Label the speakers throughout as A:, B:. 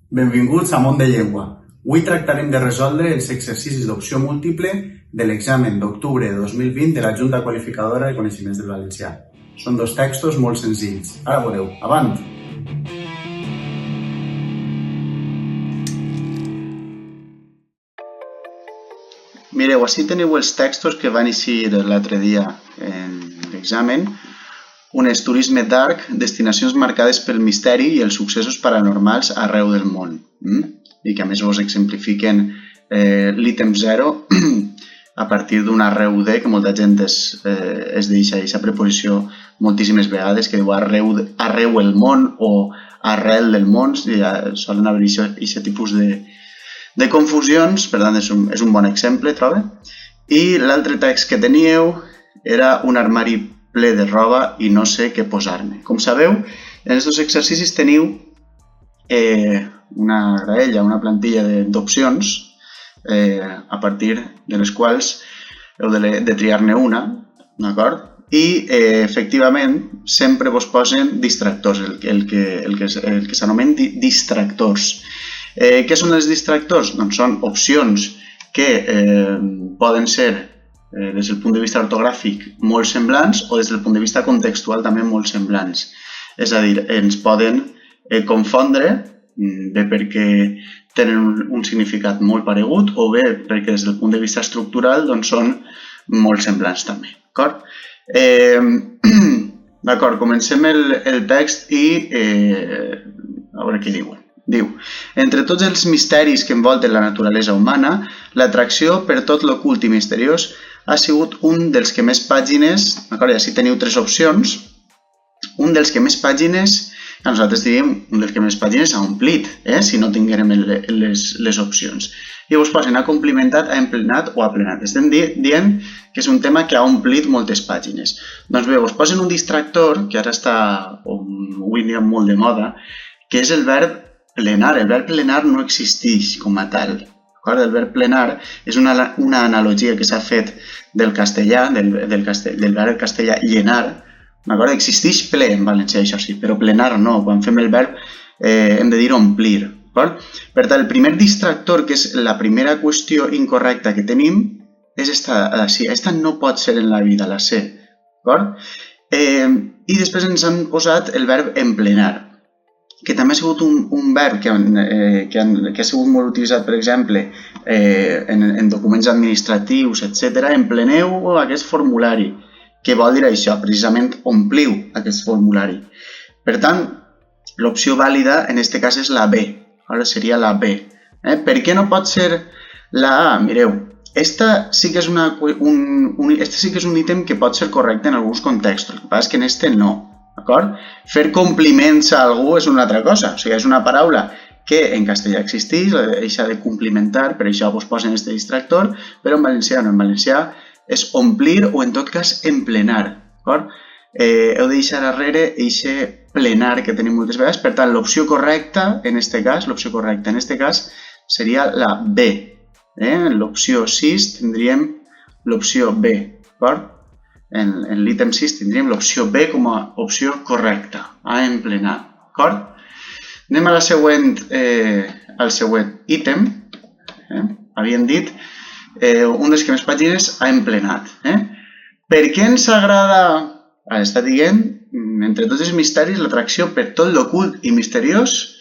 A: Benvinguts a Món de Llengua. Avui tractarem de resoldre els exercicis d'opció múltiple de l'examen d'octubre de 2020 de la Junta Qualificadora de Coneixements del Valencià. Són dos textos molt senzills. Ara veureu. Avant! Mireu, així teniu els textos que van eixir l'altre dia en l'examen. Un és turisme dark, destinacions marcades pel misteri i els successos paranormals arreu del món. I que a més vos exemplifiquen l'ítem 0 a partir d'un arreu de, que molta gent es deixa aquesta preposició moltíssimes vegades, que diu arreu el món o arrel del món, solen haver aquest tipus de confusions, per tant és un bon exemple, trobo. I l'altre text que teníeu era un armari ple de roba i no sé què posar-me. Com sabeu, en aquests exercicis teniu una graella, una plantilla d'opcions a partir de les quals heu de triar-ne una, d'acord? I efectivament sempre vos posen distractors, el que s'anomenen distractors. Què són els distractors? Doncs són opcions que poden ser des del punt de vista ortogràfic molt semblants o des del punt de vista contextual també molt semblants. És a dir, ens poden confondre bé perquè tenen un significat molt paregut o bé perquè des del punt de vista estructural doncs són molt semblants també. D'acord, comencem el text i a veure què diuen. Diu, entre tots els misteris que envolten la naturalesa humana, l'atracció per tot l'ocult i misteriós ha sigut un dels que més pàgines, d'acord, i així teniu tres opcions, un dels que més pàgines, nosaltres diríem un dels que més pàgines ha omplit, si no tinguérem les opcions. I vos posen ha complimentat, ha emplenat o ha plenat. Estem dient que és un tema que ha omplit moltes pàgines. Doncs bé, vos posen un distractor, que ara està avui dia molt de moda, que és el verb plenar. El verb plenar no existeix com a tal. El verb plenar és una analogia que s'ha fet del castellà, del verb castellà llenar. Existeix ple en valencià, això sí, però plenar no. Quan fem el verb hem de dir omplir. Per tant, el primer distractor, que és la primera qüestió incorrecta que tenim, és esta no pot ser en la vida, la C. I després ens han posat el verb emplenar, que també ha sigut un verb que ha sigut molt utilitzat, per exemple, en documents administratius, etc. Empleneu aquest formulari. Què vol dir això? Precisament ompliu aquest formulari. Per tant, l'opció vàlida en aquest cas és la B. Ara seria la B. Per què no pot ser la A? Mireu, este sí que és un ítem que pot ser correcte en alguns contextos. El que passa és que en este no. Fer compliments a algú és una altra cosa. O sigui, és una paraula que en castellà existeix, deixa de complimentar, per això vos posen este distractor, però en valencià no. En valencià és omplir o, en tot cas, emplenar. Heu de deixar darrere aquest plenar que tenim moltes vegades. Per tant, l'opció correcta, en aquest cas, seria la B. En l'opció 6 tindríem l'opció B. En l'ítem 6 tindríem l'opció B com a opció correcta, a emplenar. Anem al següent ítem. Havíem dit un dels que més pàgines ha emplenat. Per què ens agrada, està dient, entre tots els misteris, l'atracció per tot l'ocult i misteriós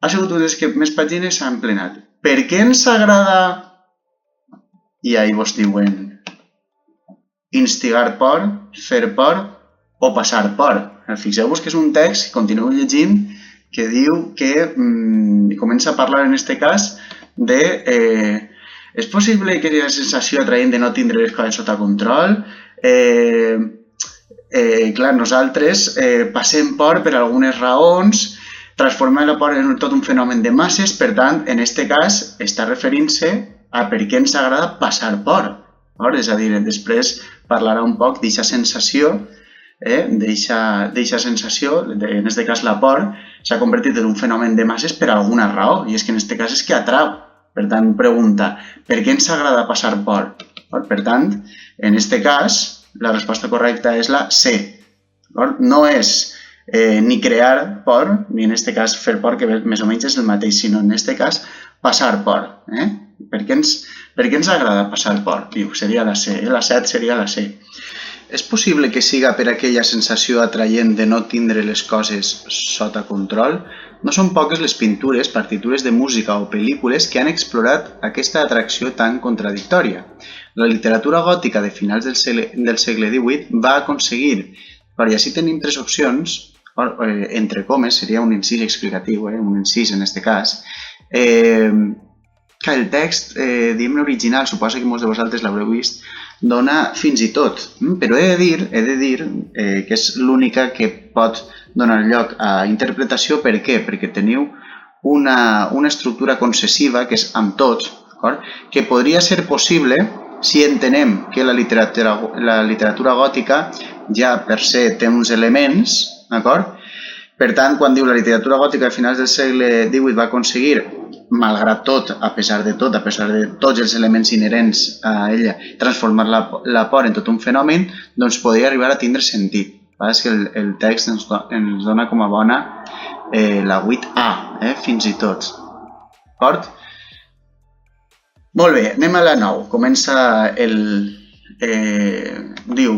A: ha sigut un dels que més pàgines ha emplenat. Per què ens agrada, i ahí vos diuen, instigar por, fer por o passar por. Fixeu-vos que és un text que continueu llegint que diu que comença a parlar en aquest cas de és possible que hi hagi la sensació atraent de no tindre les coses sota control. Clar, nosaltres passem por per algunes raons, transformem la por en tot un fenomen de masses, per tant, en aquest cas està referint-se a per què ens agrada passar por. És a dir, després parlarà un poc d'aquesta sensació, en aquest cas la por, s'ha convertit en un fenomen de masses per alguna raó, i és que en aquest cas és que atrau. Per tant, pregunta, per què ens agrada passar por? Per tant, en aquest cas, la resposta correcta és la C. No és ni crear por, ni en aquest cas fer por, que més o menys és el mateix, sinó en aquest cas passar por. Per què ens agrada passar por? Diu, seria la C, la 7 seria la C. És possible que siga per aquella sensació atraient de no tindre les coses sota control? No són poques les pintures, partitures de música o pel·lícules que han explorat aquesta atracció tan contradictòria. La literatura gòtica de finals del segle XVIII va aconseguir, però ja si tenim tres opcions, entre comes, seria un incís explicatiu, un incís en aquest cas, que el text, diguem-ne original, suposo que molts de vosaltres l'haureu vist, dona fins i tot, però he de dir que és l'única que pot donar lloc a interpretació. Per què? Perquè teniu una estructura concessiva que és amb tots, que podria ser possible si entenem que la literatura gòtica ja per se té uns elements, d'acord? Per tant, quan diu la literatura gòtica a finals del segle XVIII va aconseguir, malgrat tot, a pesar de tots els elements inherents a ella, transformar la por en tot un fenomen, doncs podria arribar a tindre sentit. És que el text ens dona com a bona la 8A, fins i tot. D'acord? Molt bé, anem a la 9. Comença diu: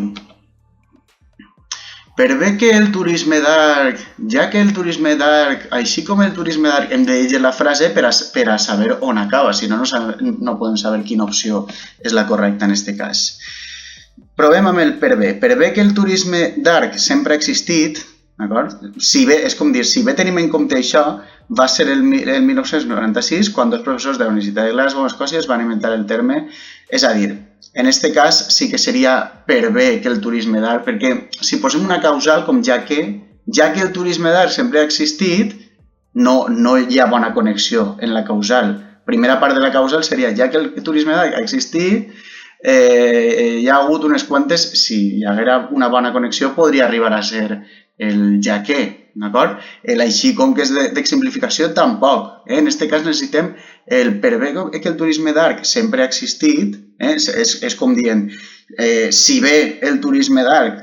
A: per bé que el turisme d'art, ja que el turisme d'art, així com el turisme d'art, hem de llegir la frase per a saber on acaba, si no, no podem saber quina opció és la correcta en aquest cas. Provem amb el per bé. Per bé que el turisme d'art sempre ha existit, d'acord? És com dir, si bé tenim en compte això, va ser el 1996 quan dos professors de la Universitat de Glasgow, a Escòcia, es van inventar el terme, és a dir, en aquest cas sí que seria per bé que el turisme d'art, perquè si posem una causal com ja que el turisme d'art sempre ha existit, no hi ha bona connexió en la causal. Primera part de la causal seria ja que el turisme d'art ha existit, hi ha hagut unes quantes, si hi haguera una bona connexió podria arribar a ser el ja que, d'acord? Així com que és d'exemplificació tampoc. En aquest cas necessitem el per bé que el turisme d'art sempre ha existit, és com dient, si bé el turisme d'art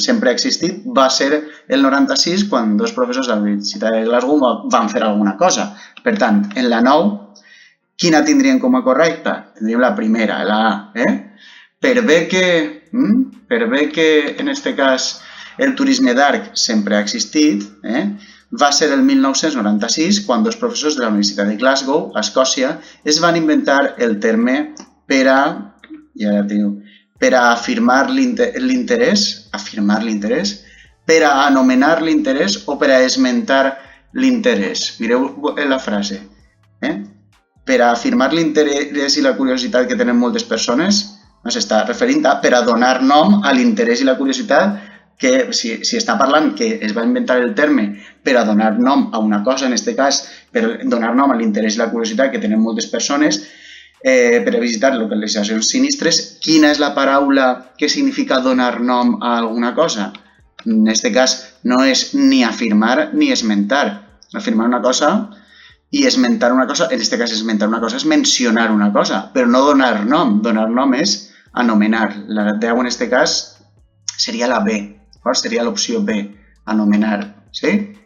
A: sempre ha existit, va ser el 96 quan dos professors de la Universitat de Glasgow van fer alguna cosa. Per tant, en la 9, quina tindríem com a correcta? Tindríem la primera, la A. Per bé que en aquest cas el turisme d'art sempre ha existit, va ser el 1996 quan dos professors de la Universitat de Glasgow, a Escòcia, es van inventar el terme per a afirmar l'interès, per a anomenar l'interès o per a esmentar l'interès. Mireu la frase. Per a afirmar l'interès i la curiositat que tenen moltes persones, s'està referint a per a donar nom a l'interès i la curiositat, que si està parlant que es va inventar el terme per a donar nom a una cosa, en aquest cas per donar nom a l'interès i la curiositat que tenen moltes persones, per a visitar localitzacions sinistres, quina és la paraula que significa donar nom a alguna cosa? En aquest cas no és ni afirmar ni esmentar. Afirmar una cosa i esmentar una cosa, en aquest cas esmentar una cosa és mencionar una cosa, però no donar nom. Donar nom és anomenar. La 10 en aquest cas seria la B, seria l'opció B, anomenar. Sí?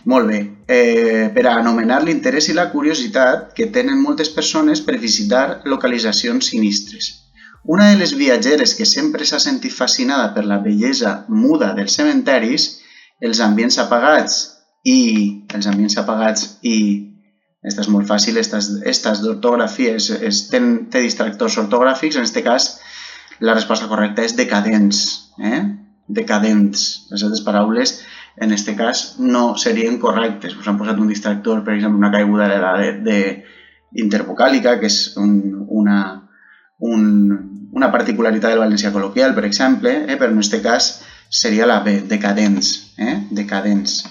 A: Molt bé. Per a anomenar l'interès i la curiositat que tenen moltes persones per visitar localitzacions sinistres. Una de les viatgeres que sempre s'ha sentit fascinada per la bellesa muda dels cementaris, els ambients apagats i... Aquesta és molt fàcil, estas d'ortografia té distractors ortogràfics, en aquest cas la resposta correcta és decadents. Decadents. Les altres paraules, en aquest cas, no serien correctes. Us han posat un distractor, per exemple, una caiguda intervocàlica, que és una particularitat del valencià col·loquial, per exemple, però en aquest cas seria la B, decadents. Decadents.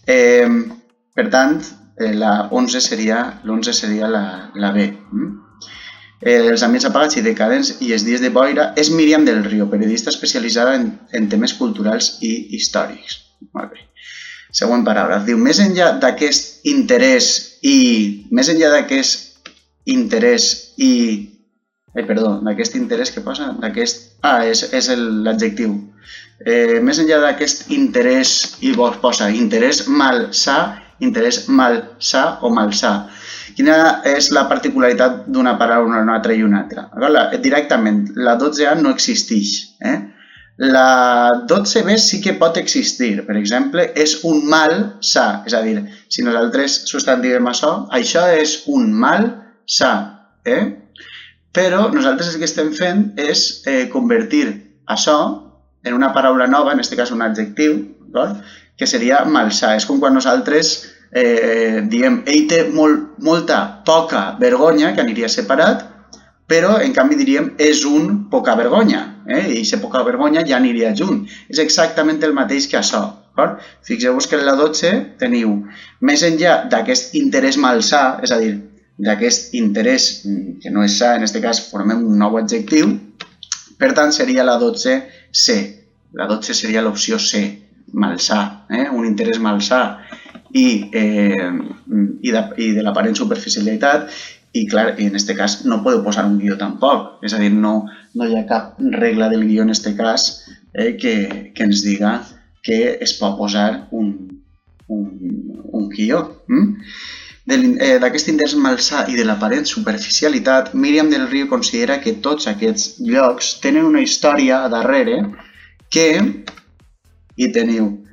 A: Per tant, la 11 seria la B. Els ambients apagats i decadents i els dies de boira és Míriam del Río, periodista especialitzada en temes culturals i històrics. Molt bé. Següent paràgraf. Diu, més enllà d'aquest interès i Perdó, d'aquest interès que posa, d'aquest... és l'adjectiu. Més enllà d'aquest interès, i vos posa interès malsà o malsà. Quina és la particularitat d'una paraula, una altra i una altra? Directament, la 12A no existeix. La 12B sí que pot existir. Per exemple, és un malsà. És a dir, si nosaltres substantivem això és un malsà. Però nosaltres el que estem fent és convertir això en una paraula nova, en aquest cas un adjectiu, que seria malsà. És com quan nosaltres diem ell té molta poca vergonya, que aniria separat, però en canvi diríem és un poca vergonya, i aquesta poca vergonya ja aniria junt. És exactament el mateix que això. Fixeu-vos que en la 12 teniu, més enllà d'aquest interès malsà, és a dir, d'aquest interès que no és sa, en aquest cas formem un nou adjectiu, per tant seria la 12C. La 12 seria l'opció C, malsà, un interès malsà i de l'aparent superficialitat, i clar, en aquest cas no podeu posar un guió tampoc, és a dir, no hi ha cap regla del guió en aquest cas que ens diga que es pot posar un guió. D'aquest interès malsà i de l'aparent superficialitat, Míriam del Río considera que tots aquests llocs tenen una història a darrere que, i teniu,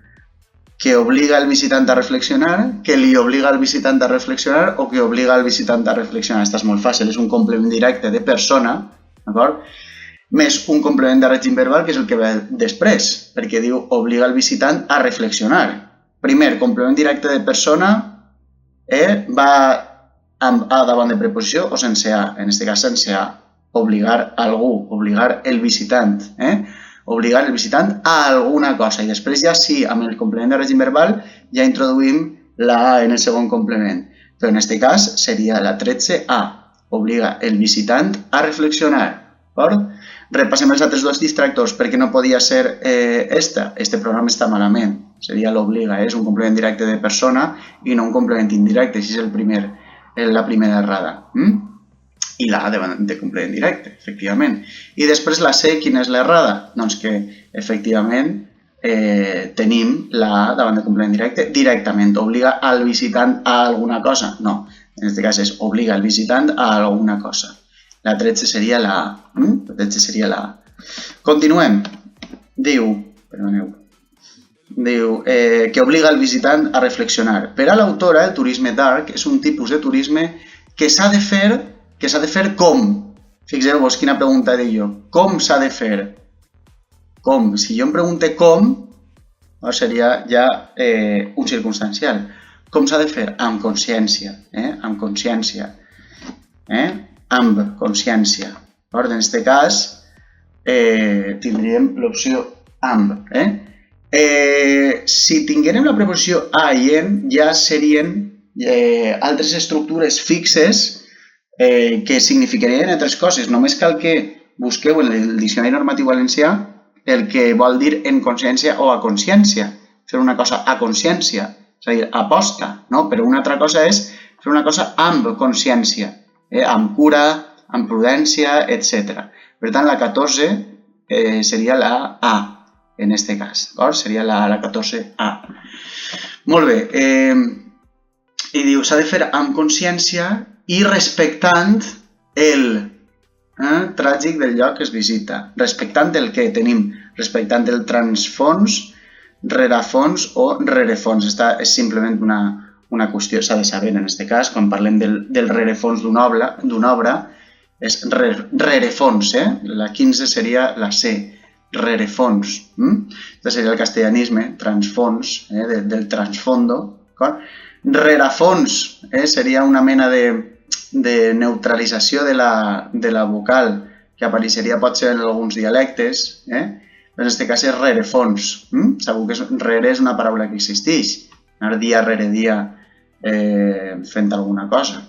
A: que obliga el visitant a reflexionar, que li obliga al visitant a reflexionar o que obliga al visitant a reflexionar. Això és molt fàcil, és un complement directe de persona, d'acord? Més un complement de règim verbal, que és el que ve després, perquè diu obliga el visitant a reflexionar. Primer, complement directe de persona, va amb A davant de preposició o sense A, en aquest cas sense A. Obligar algú, obligar el visitant, obligar el visitant a alguna cosa. I després ja sí, amb el complement de règim verbal ja introduïm la A en el segon complement. Però en aquest cas seria la 13A, obliga el visitant a reflexionar. Repassem els altres dos distractors, perquè no podia ser este programa està malament. Seria l'obliga, és un complement directe de persona i no un complement indirecte, així és la primera errada. I la A de complement directe, efectivament. I després la C, quina és l'errada? Doncs que, efectivament, tenim la A davant de complement directe directament. Obliga al visitant a alguna cosa? No, en aquest cas és obliga al visitant a alguna cosa. La 13 seria la A. La 13 seria la A. Continuem. Diu que obliga el visitant a reflexionar. Per a l'autora, el turisme dark és un tipus de turisme que s'ha de fer com? Fixeu-vos quina pregunta he dit jo. Com s'ha de fer? Com? Si jo em pregunte com, seria ja un circumstancial. Com s'ha de fer? Amb consciència. Amb consciència. Amb consciència. En aquest cas, tindríem l'opció amb. Si tinguérem la preposició a i en, ja serien altres estructures fixes que significarien altres coses. Només cal que busqueu en el diccionari normatiu valencià el que vol dir en consciència o a consciència. Fer una cosa a consciència, és a dir, aposta, no? Però una altra cosa és fer una cosa amb consciència, amb cura, amb prudència, etc. Per tant, la 14 seria la A, en aquest cas. Seria la 14A. Molt bé. I diu, s'ha de fer amb consciència i respectant el tràgic del lloc que es visita. Respectant el que tenim? Respectant el transfons, rerefons o rerefons. Aquesta és simplement una qüestió, s'ha de saber en aquest cas, quan parlem del rerefons d'una obra, és rerefons, la 15 seria la C, rerefons. Aquest seria el castellanisme, transfons, del transfondo. Rerefons seria una mena de neutralització de la vocal que apareixeria potser en alguns dialectes, en aquest cas és rerefons. Sabeu que rere és una paraula que existeix, anar dia rere dia fent alguna cosa.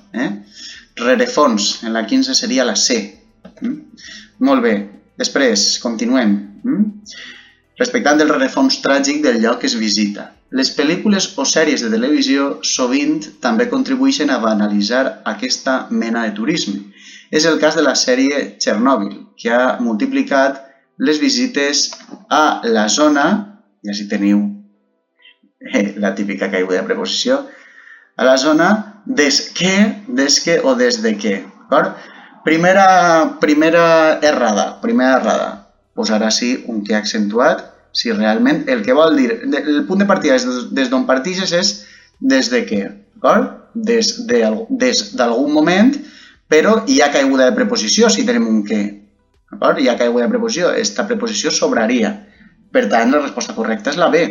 A: Rerefons, en la 15 seria la C. Molt bé, després continuem. Respectant el rerefons tràgic del lloc que es visita. Les pel·lícules o sèries de televisió sovint també contribueixen a banalitzar aquesta mena de turisme. és el cas de la sèrie Chernobyl, que ha multiplicat les visites a la zona, i així teniu la típica caiguda de preposició, a la zona desque o des de què. Primera errada. Posar així un que accentuat, si realment el que vol dir, el punt de partida des d'on partixes és des de què, des d'algun moment, però hi ha caiguda de preposició si tenim un què. Hi ha caiguda de preposició, aquesta preposició sobraria. Per tant, la resposta correcta és la B,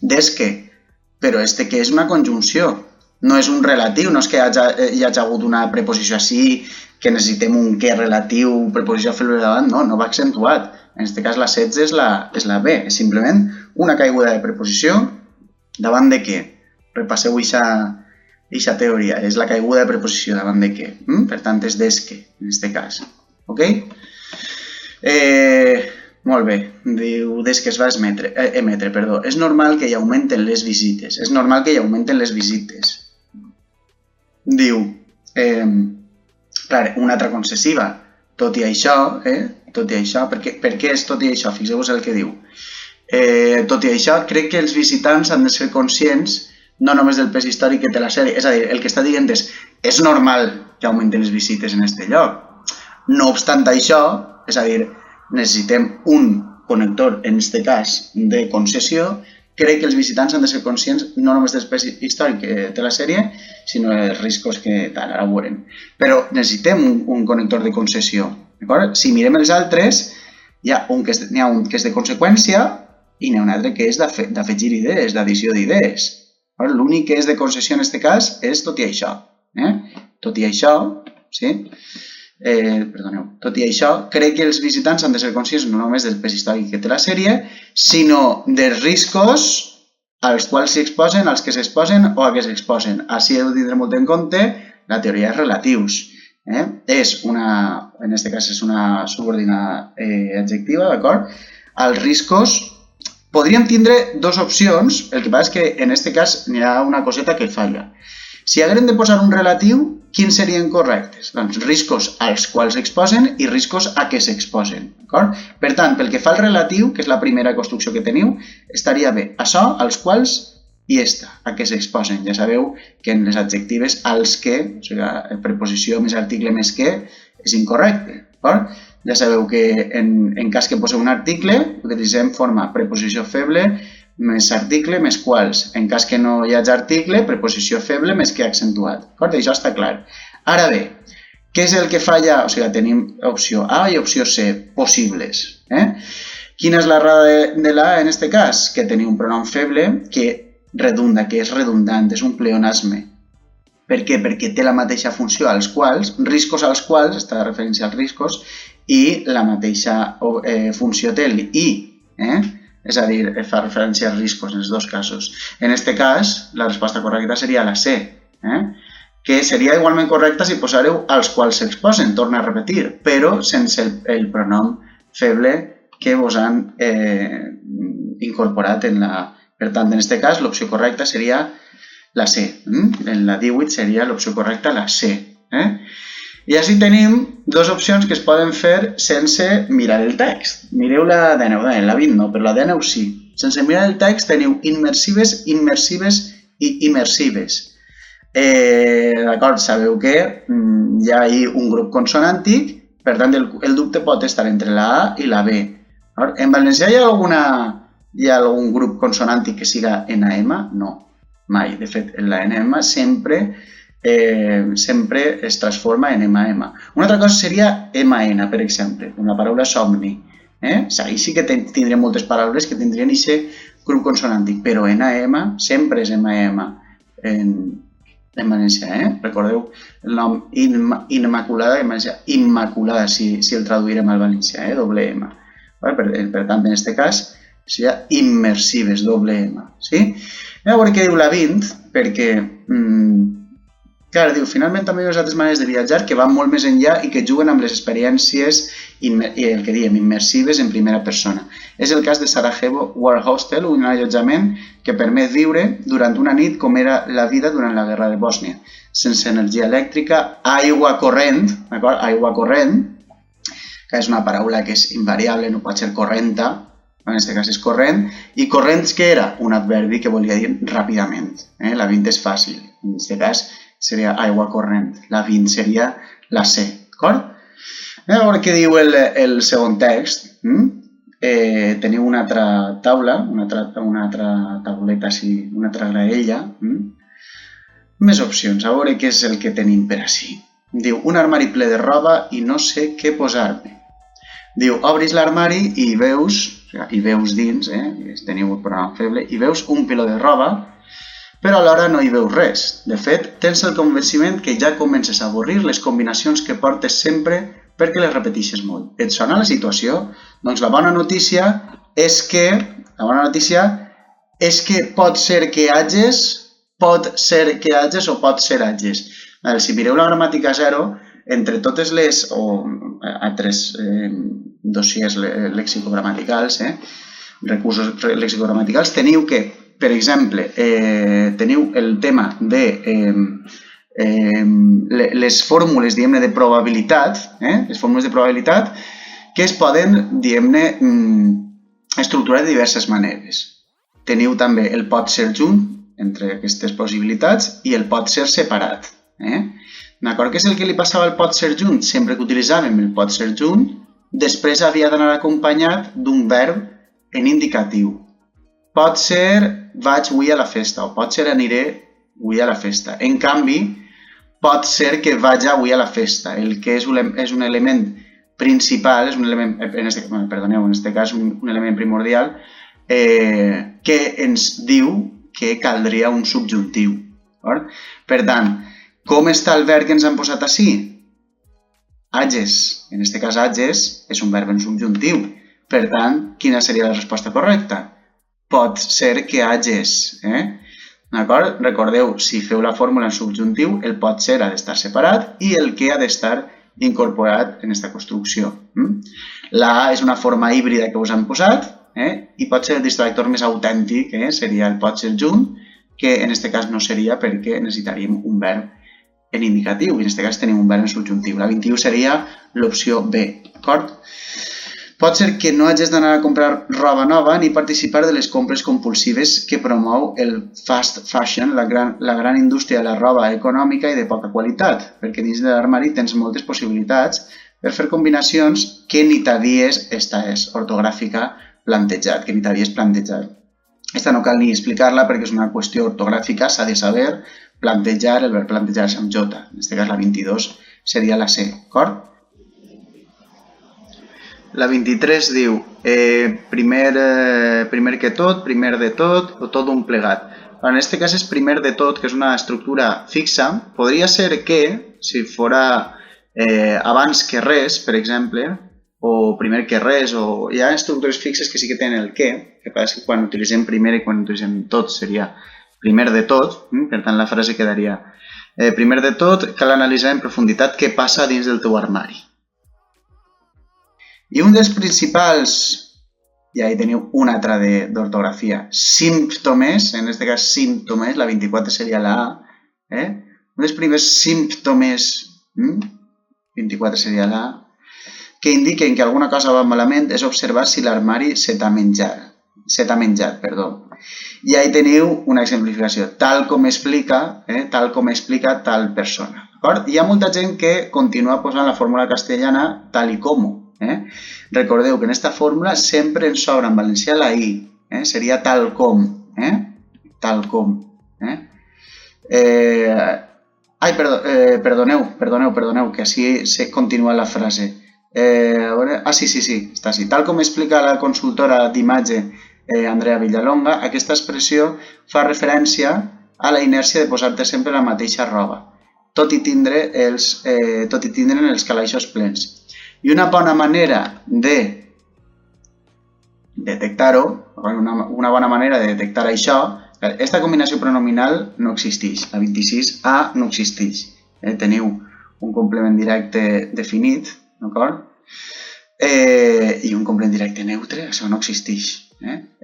A: des que. Però este que és una conjunció, no és un relatiu, no és que hi hagi hagut una preposició així, que necessitem un que relatiu, preposició feble davant, no va accentuat. En aquest cas la 16 és la B, és simplement una caiguda de preposició davant de què. Repasseu aquesta teoria, és la caiguda de preposició davant de què. Per tant, és des que, en aquest cas. Ok? Molt bé, diu des que es va emetre, és normal que hi augmenten les visites, Diu, clar, una altra concessiva, tot i això, per què és tot i això? Fixeu-vos el que diu. Tot i això, crec que els visitants han de ser conscients no només del pes històric que té la sèrie, és a dir, el que està dient és normal que augmenten les visites en aquest lloc. No obstant això, és a dir, necessitem un connector, en aquest cas, de concessió. Crec que els visitants han de ser conscients no només del pes històric que té la sèrie, sinó dels riscos que tal, ara ho veurem. Però necessitem un connector de concessió. Si mirem els altres, n'hi ha un que és de conseqüència i n'hi ha un altre que és d'afegir idees, d'addició d'idees. L'únic que és de concessió en aquest cas és tot i això. Tot i això, tot i això, crec que els visitants han de ser conscients no només del pes històric que té la sèrie, sinó dels riscos als quals s'hi exposen, als que s'exposen o a què s'exposen. Així heu de tindre molt en compte la teoria dels relatius. En aquest cas és una subordinada adjectiva, d'acord? Els riscos, podríem tindre dues opcions, el que passa és que en aquest cas n'hi ha una coseta que falla. Si haguem de posar un relatiu, quins serien correctes? Doncs riscos als quals s'exposen i riscos a què s'exposen. Per tant, pel que fa al relatiu, que és la primera construcció que teniu, estaria bé això, als quals i esta, a què s'exposen. Ja sabeu que en les adjectives als que, o sigui, preposició més article més que, és incorrecte. Ja sabeu que en cas que poseu un article, utilitzem forma preposició feble més article més quals. En cas que no hi hagi article, preposició feble més que accentuat. Això està clar. Ara bé, què és el que falla? O sigui, tenim opció A i opció C, possibles. Quina és l'errada de l'A en aquest cas? Que tenim un pronom feble que redunda, que és redundant, és un pleonasme. Per què? Perquè té la mateixa funció als quals, riscos als quals, està de referència als riscos, i la mateixa funció té el i. És a dir, fa referència als riscos en els dos casos. En aquest cas, la resposta correcta seria la C, que seria igualment correcta si posareu als quals s'exposen, torna a repetir, però sense el pronom feble que vos han incorporat en la... Per tant, en aquest cas, l'opció correcta seria la C. En la 18 seria l'opció correcta la C. I així tenim dues opcions que es poden fer sense mirar el text. Mireu la 19, la 20 no, però la 19 sí. Sense mirar el text teniu immersives, immersives i immersives. D'acord, sabeu que hi ha un grup consonàntic, per tant el dubte pot estar entre la A i la B. En valencià hi ha algun grup consonàntic que siga NM? No, mai. De fet, la NM sempre es transforma en MAM. Una altra cosa seria MN, per exemple, com la paraula somni. Ahí sí que tindrem moltes paraules que tindrien aquest grup consonàntic, però NM sempre és MAM en valencià. Recordeu el nom Immaculada, en valencià Immaculada, si el traduirem al valencià, doble M. Per tant, en aquest cas, seria immersives, doble M. Anem a veure què diu la 20, perquè Clar, diu, finalment també hi ha altres maneres de viatjar que van molt més enllà i que juguen amb les experiències el que diem, immersives en primera persona. És el cas de Sarajevo War Hostel, un allotjament que permet viure durant una nit com era la vida durant la guerra de Bòsnia, sense energia elèctrica, aigua corrent, d'acord? Aigua corrent, que és una paraula que és invariable, no pot ser correnta, en aquest cas és corrent, i corrents què era? Un adverbi que volia dir ràpidament. La 20 és fàcil, en aquest cas seria aigua corrent, la 20 seria la C, d'acord? A veure què diu el segon text. Teniu una altra taula, una altra tauleta així, una altra graella. Més opcions, a veure què és el que tenim per així. Diu, un armari ple de roba i no sé què posar-me. Diu, obris l'armari i veus dins, teniu el pronom feble, i veus un piló de roba, però alhora no hi veus res. De fet, tens el convenciment que ja comences a avorrir les combinacions que portes sempre perquè les repeteixes molt. Et sona la situació? Doncs la bona notícia és que pot ser que hages o pot ser hages. Si mireu la gramàtica 0, entre totes les altres dossiers lexicogramaticals, recursos lexicogramaticals, teniu que, per exemple, teniu el tema de les fórmules, diguem-ne, de probabilitat, les fórmules de probabilitat que es poden, diguem-ne, estructurar de diverses maneres. Teniu també el pot ser junt, entre aquestes possibilitats, i el pot ser separat. D'acord? Què és el que li passava al pot ser junt? Sempre que utilitzàvem el pot ser junt, després havia d'anar acompanyat d'un verb en indicatiu. Pot ser vaig avui a la festa o pot ser aniré avui a la festa. En canvi, pot ser que vaig avui a la festa. El que és un element principal, és un element, en aquest cas un element primordial, que ens diu que caldria un subjuntiu. Per tant, com està el verb que ens han posat així? Hages. En aquest cas, hages és un verb en subjuntiu. Per tant, quina seria la resposta correcta? Pot ser que hages. D'acord? Recordeu, si feu la fórmula en subjuntiu, el pot ser ha d'estar separat i el que ha d'estar incorporat en aquesta construcció. La A és una forma híbrida que us han posat i pot ser el distractor més autèntic, seria el pot ser junt, que en aquest cas no seria perquè necessitaríem un verb en indicatiu, i en aquest cas tenim un verb en subjuntiu. La 21 seria l'opció B, d'acord? Pot ser que no hagis d'anar a comprar roba nova ni participar de les compres compulsives que promou el fast fashion, la gran indústria de la roba econòmica i de poca qualitat, perquè dins de l'armari tens moltes possibilitats per fer combinacions que ni t'havies, esta és ortogràfica, plantejat, que ni t'havies plantejat. Aquesta no cal ni explicar-la perquè és una qüestió ortogràfica, s'ha de saber plantejar, el verb plantejar-se amb J. En aquest cas la 22 seria la C, d'acord? La 23 diu primer que tot, primer de tot o tot un plegat. En aquest cas és primer de tot, que és una estructura fixa. Podria ser que, si fora abans que res, per exemple, o primer que res, o hi ha estructures fixes que sí que tenen el que passa que quan utilitzem primer i quan utilitzem tot seria primer de tot, per tant la frase quedaria primer de tot, cal analitzar en profunditat què passa dins del teu armari. I un dels principals, i ahí teniu una altra d'ortografia, símptomes, en aquest cas símptomes, la 24 seria la A, un dels primers símptomes, 24 seria la A, que indiquen que alguna cosa va malament és observar si l'armari se t'ha menjat. I ahí teniu una exemplificació, tal com explica tal persona. Hi ha molta gent que continua posant la fórmula castellana tal i com. Recordeu que en aquesta fórmula sempre ens sobra en valencià la I, seria tal com. Tal com. Ai, perdoneu, que així se continua la frase. Sí, està així. Tal com explica la consultora d'imatge Andrea Villalonga, aquesta expressió fa referència a la inèrcia de posar-te sempre la mateixa roba, tot i tindre els calaixos plens. I una bona manera de detectar-ho, una bona manera de detectar això, Aquesta combinació pronominal no existeix. La 26A no existeix. Teniu un complement directe definit, d'acord? I un complement directe neutre, això no existeix.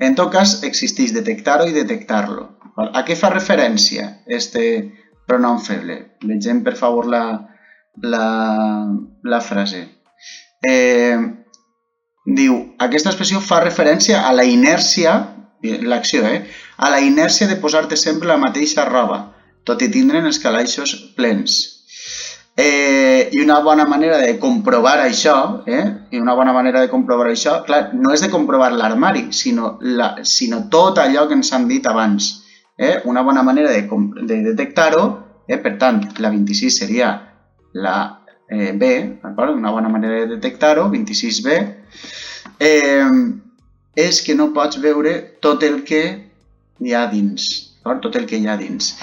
A: En tot cas, existeix detectar-ho i detectar-lo. A què fa referència este pronom feble? Vegem, per favor, la frase. Diu, aquesta expressió fa referència a la inèrcia, l'acció, a la inèrcia de posar-te sempre la mateixa roba, tot i tindre'n els calaixos plens. I una bona manera de comprovar això, clar, no és de comprovar l'armari, sinó tot allò que ens han dit abans. Una bona manera de detectar-ho, per tant, la 26 seria la B, una bona manera de detectar-ho, 26B, és que no pots veure tot el que hi ha dins, tot el que hi ha dins.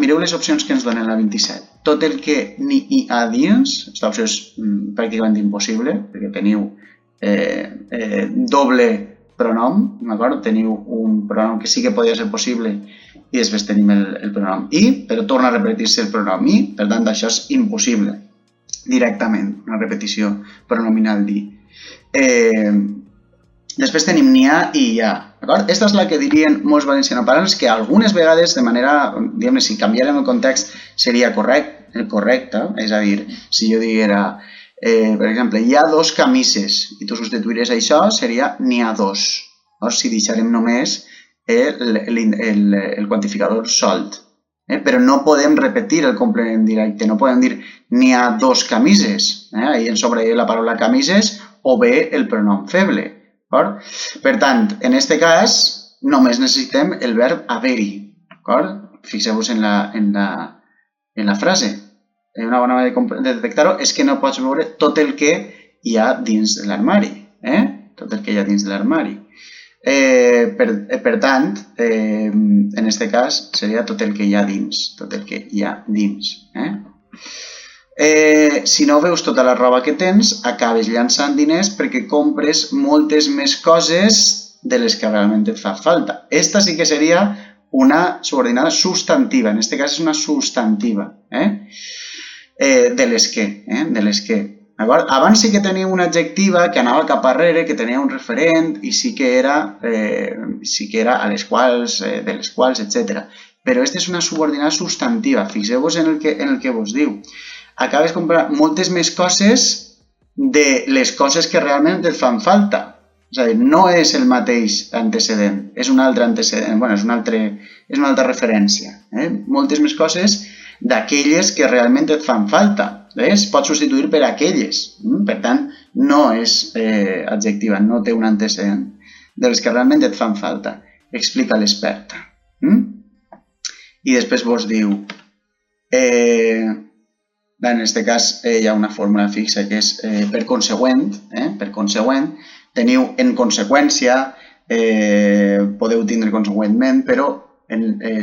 A: Mireu les opcions que ens donen la 27. Tot el que n'hi ha dins, aquesta opció és pràcticament impossible, perquè teniu doble pronom, teniu un pronom que sí que podia ser possible i després tenim el pronom i, però torna a repetir-se el pronom i, per tant, això és impossible directament, una repetició pronominal di. Després tenim n'hi ha i hi ha. Aquesta és la que dirien molts valencianoparlants que algunes vegades, de manera, diguem-ne, si canviarem el context, seria correcte. És a dir, si jo diguera, per exemple, hi ha dos camises i tu substituiries això, seria n'hi ha dos. Si deixarem només el quantificador solt. Però no podem repetir el complement directe, no podem dir n'hi ha dos camises. Ahí ens sobra la paraula camises o bé el pronom feble. Per tant, en aquest cas, només necessitem el verb haver-hi. Fixeu-vos en la frase. Una bona manera de detectar-ho és que no pots veure tot el que hi ha dins de l'armari. Tot el que hi ha dins de l'armari. Per tant, en aquest cas, seria tot el que hi ha dins. Tot el que hi ha dins. Si no veus tota la roba que tens, acabes llançant diners perquè compres moltes més coses de les que realment et fa falta. Esta sí que seria una subordinada substantiva. En aquest cas és una substantiva. De les que. Abans sí que tenia una adjectiva que anava cap arrere, que tenia un referent i sí que era a les quals, de les quals, etc. Però aquesta és una subordinada substantiva. Fixeu-vos en el que vos diu. Acabes comprant moltes més coses de les coses que realment et fan falta. És a dir, no és el mateix antecedent, és un altre antecedent, és una altra referència. Moltes més coses d'aquelles que realment et fan falta. Es pot substituir per aquelles. Per tant, no és adjectiva, no té un antecedent. De les que realment et fan falta. Explica l'experta. I després vos diu... En aquest cas hi ha una fórmula fixa que és per consegüent. Teniu en conseqüència, podeu tindre consegüentment, però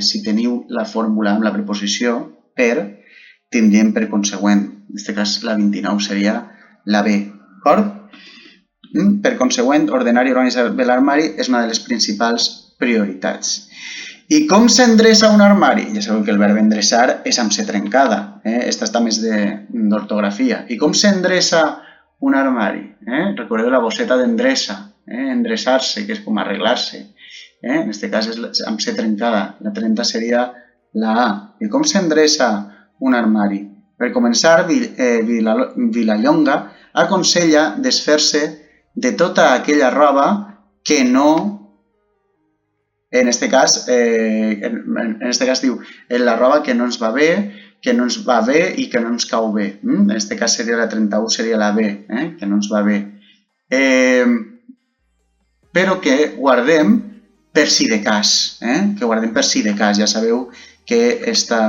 A: si teniu la fórmula amb la preposició per, tindríem per consegüent. En aquest cas la 29 seria la B. Per consegüent, ordenar i organitzar bé l'armari és una de les principals prioritats. I com s'endreça un armari? Ja sabeu que el verb endreçar és amb C trencada. Esta està més d'ortografia. I com s'endreça un armari? Recordeu la bosseta d'endreça. Endreçar-se, que és com arreglar-se. En aquest cas és amb C trencada. La 30 seria la A. I com s'endreça un armari? Per començar, Vilallonga aconsella desfer-se de tota aquella roba que no... En aquest cas diu la roba que no ens va bé, que no ens va bé i que no ens cau bé. En aquest cas seria la 31, seria la B, que no ens va bé. Però que guardem per si de cas. Ja sabeu que aquesta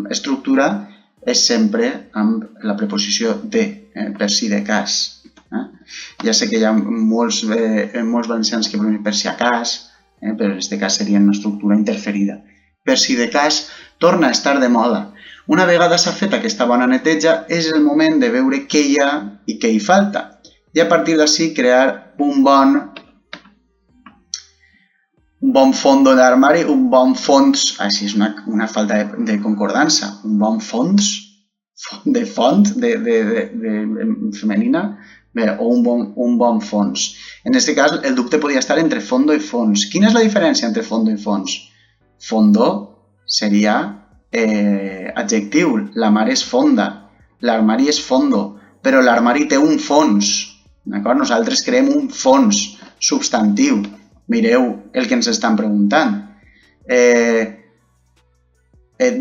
A: estructura és sempre amb la preposició de, per si de cas. Ja sé que hi ha molts valencians que pronuncien per si a cas, però en aquest cas seria una estructura interferida. Per si de cas, torna a estar de moda. Una vegada s'ha fet aquesta bona neteja, és el moment de veure què hi ha i què hi falta. I a partir d'ací crear un bon Un bon fondo d'armari, un bon fons... Així és una falta de concordança. Un bon fons, de font, de femenina, o un bon fons. En aquest cas, el dubte podria estar entre fondo i fons. Quina és la diferència entre fondo i fons? Fondo seria adjectiu, la mar és fonda, l'armari és fondo, però l'armari té un fons, d'acord? Nosaltres creem un fons substantiu. Mireu el que ens estan preguntant.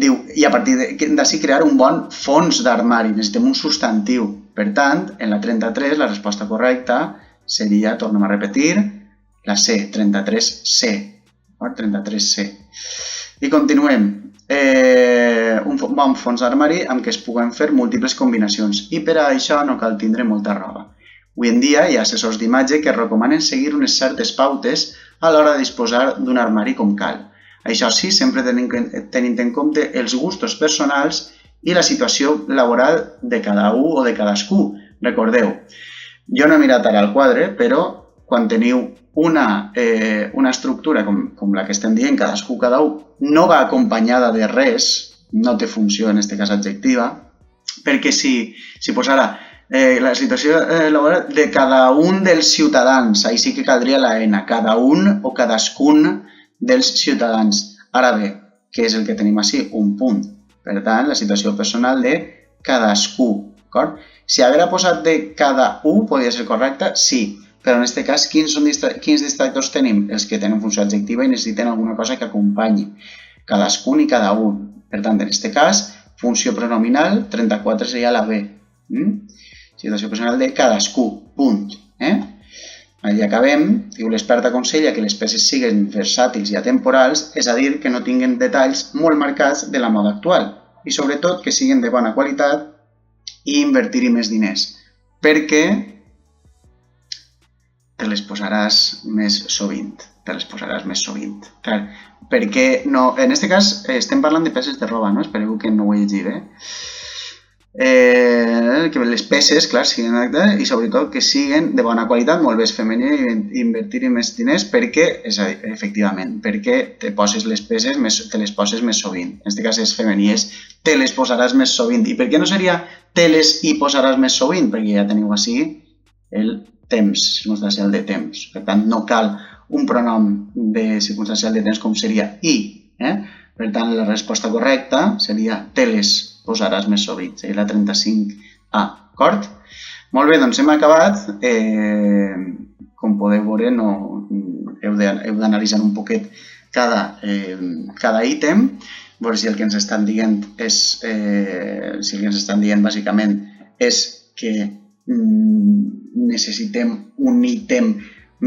A: Diu, i a partir d'ací crear un bon fons d'armari. Necessitem un substantiu. Per tant, en la 33, la resposta correcta seria, tornem a repetir, la C, 33C. 33C. I continuem. Un bon fons d'armari amb què es puguen fer múltiples combinacions. I per a això no cal tindre molta roba. Avui en dia hi ha assessors d'imatge que recomanen seguir unes certes pautes a l'hora de disposar d'un armari com cal. Això sí, sempre tenint en compte els gustos personals i la situació laboral de cada un o de cadascú. Recordeu, jo no he mirat ara el quadre, però quan teniu una estructura com la que estem dient, cadascú, cada un, no va acompanyada de res, no té funció en aquest cas adjectiva, perquè si posara la situació laboral de cada un dels ciutadans, ahí sí que caldria la N, cada un o cadascun dels ciutadans. Ara bé, què és el que tenim així? Un punt. Per tant, la situació personal de cadascú. Si haguera posat de cada un, podria ser correcte? Sí. Però en aquest cas, quins distractors tenim? Els que tenen funció adjectiva i necessiten alguna cosa que acompanyi. Cadascun i cada un. Per tant, en aquest cas, funció pronominal, 34 seria la B. Situació personal de cadascú. Punt. Allà acabem. Diu, l'expert aconsella que les peces siguin versàtils i atemporals, és a dir, que no tinguin detalls molt marcats de la moda actual i sobretot que siguin de bona qualitat i invertir-hi més diners, perquè te les posaràs més sovint. Clar, perquè no... En aquest cas estem parlant de peces de roba, no? Espereu que no ho he llegit, que les peces, clar, siguin i sobretot que siguin de bona qualitat, molt bé, és femení, i invertir-hi més diners perquè, és a dir, efectivament, perquè te les poses més sovint. En aquest cas és femení, és te les posaràs més sovint. I per què no seria te les hi posaràs més sovint? Perquè ja teniu així el temps, circumstancial de temps. Per tant, no cal un pronom de circumstancial de temps com seria i. Per tant, la resposta correcta seria te les posaràs més sovint, seria la 35A, d'acord? Molt bé, doncs hem acabat. Com podeu veure, heu d'analitzar un poquet cada ítem, veure si el que ens estan dient és, bàsicament, és que necessitem un ítem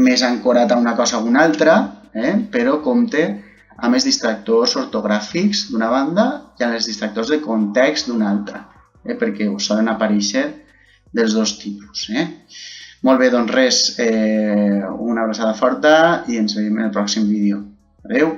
A: més ancorat a una cosa o una altra, però compte amb els distractors ortogràfics d'una banda i amb els distractors de context d'una altra, perquè us solen aparèixer dels dos tipus. Molt bé, doncs res, una abraçada forta i ens veiem en el pròxim vídeo. Adéu!